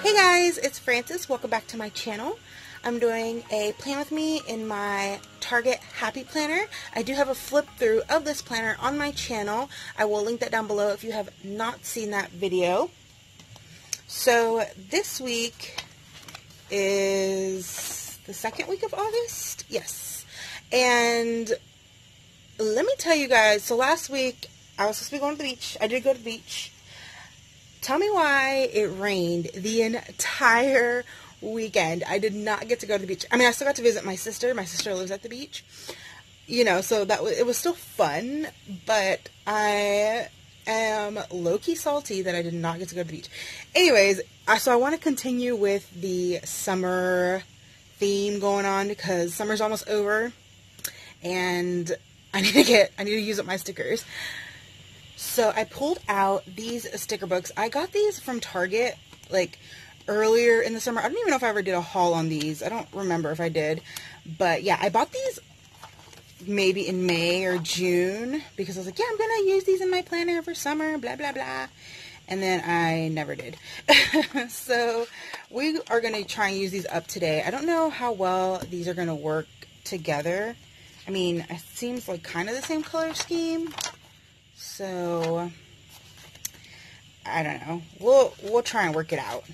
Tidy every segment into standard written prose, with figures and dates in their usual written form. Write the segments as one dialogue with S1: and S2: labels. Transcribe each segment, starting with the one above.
S1: Hey guys, it's Frances. Welcome back to my channel. I'm doing a plan with me in my Target Happy Planner. I do have a flip through of this planner on my channel. I will link that down below if you have not seen that video. So this week is the second week of August? Yes. And let me tell you guys, so last week I was supposed to be going to the beach. I did go to the beach. Tell me why it rained the entire weekend. I did not get to go to the beach. I mean, I still got to visit my sister. My sister lives at the beach. You know, so it was still fun, but I am low-key salty that I did not get to go to the beach. Anyways, so I want to continue with the summer theme going on because summer's almost over and I need to use up my stickers. So I pulled out these sticker books. I got these from Target like earlier in the summer. I don't even know if I ever did a haul on these. I don't remember if I did. But yeah, I bought these maybe in May or June because I was like, yeah, I'm going to use these in my planner for summer, blah, blah, blah. And then I never did. So we are going to try and use these up today. I don't know how well these are going to work together. I mean, it seems like kind of the same color scheme. So, I don't know. We'll try and work it out.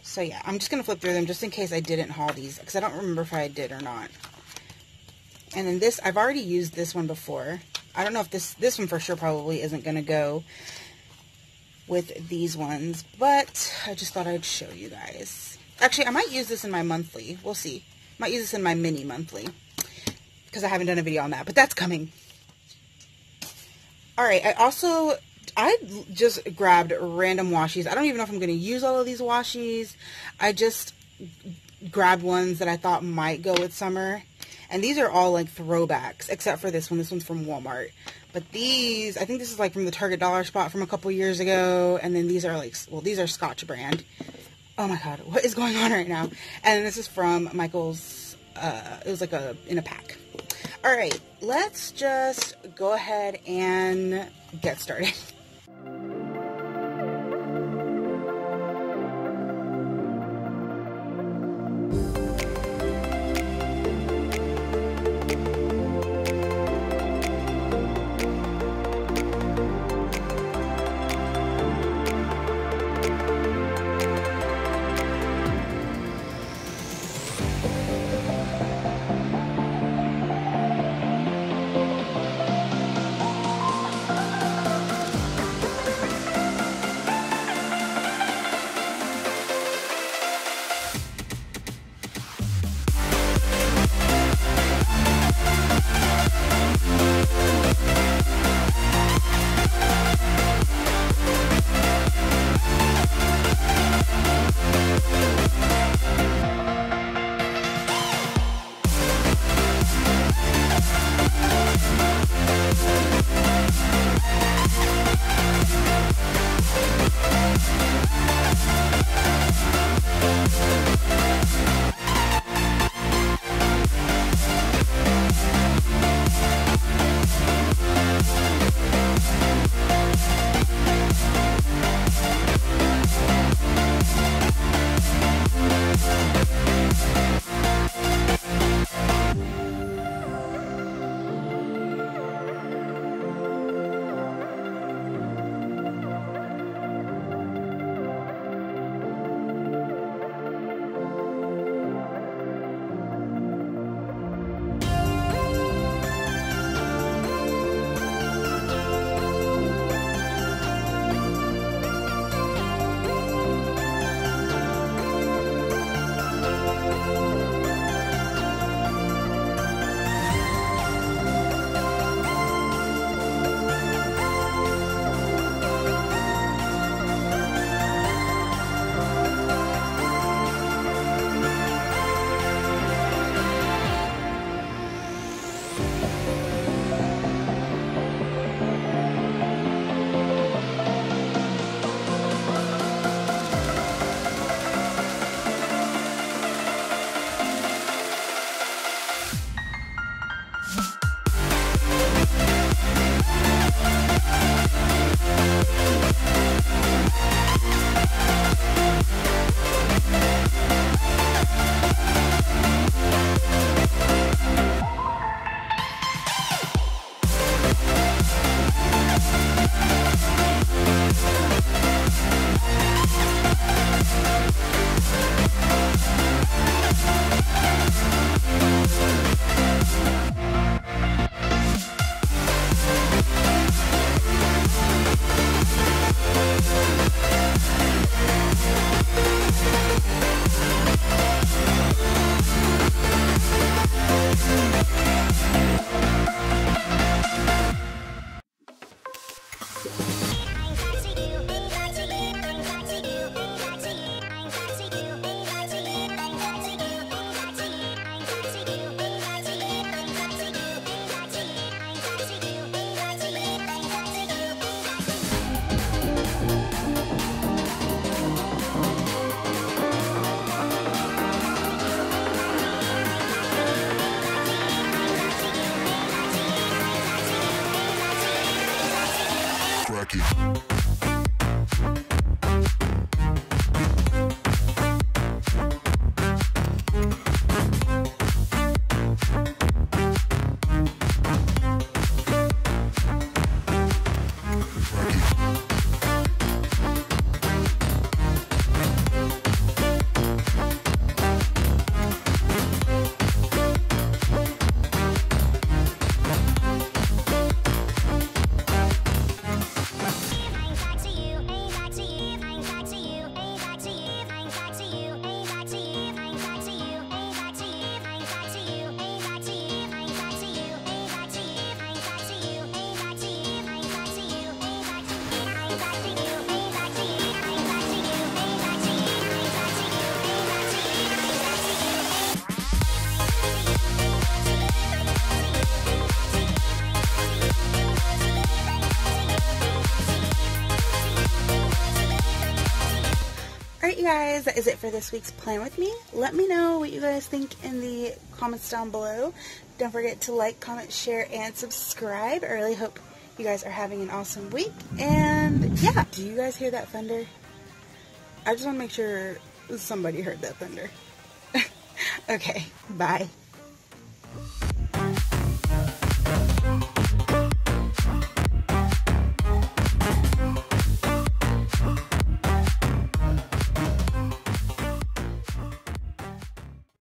S1: So yeah, I'm just going to flip through them just in case I didn't haul these. Because I don't remember if I did or not. And then this, I've already used this one before. I don't know if this one for sure probably isn't going to go with these ones. But I just thought I'd show you guys. Actually, I might use this in my monthly. We'll see. Might use this in my mini monthly. Because I haven't done a video on that. But that's coming. Alright, I just grabbed random washies. I don't even know if I'm going to use all of these washies. I just grabbed ones that I thought might go with summer. And these are all like throwbacks, except for this one. This one's from Walmart. But these, I think this is like from the Target Dollar Spot from a couple years ago. And then these are like, well, these are Scotch brand. Oh my god, what is going on right now? And this is from Michael's, it was like in a pack. Alright, let's just go ahead and get started. Alright, you guys, that is it for this week's Plan With Me. Let me know what you guys think in the comments down below. Don't forget to like, comment, share, and subscribe. I really hope you guys are having an awesome week. And yeah, do you guys hear that thunder? I just want to make sure somebody heard that thunder. Okay, bye.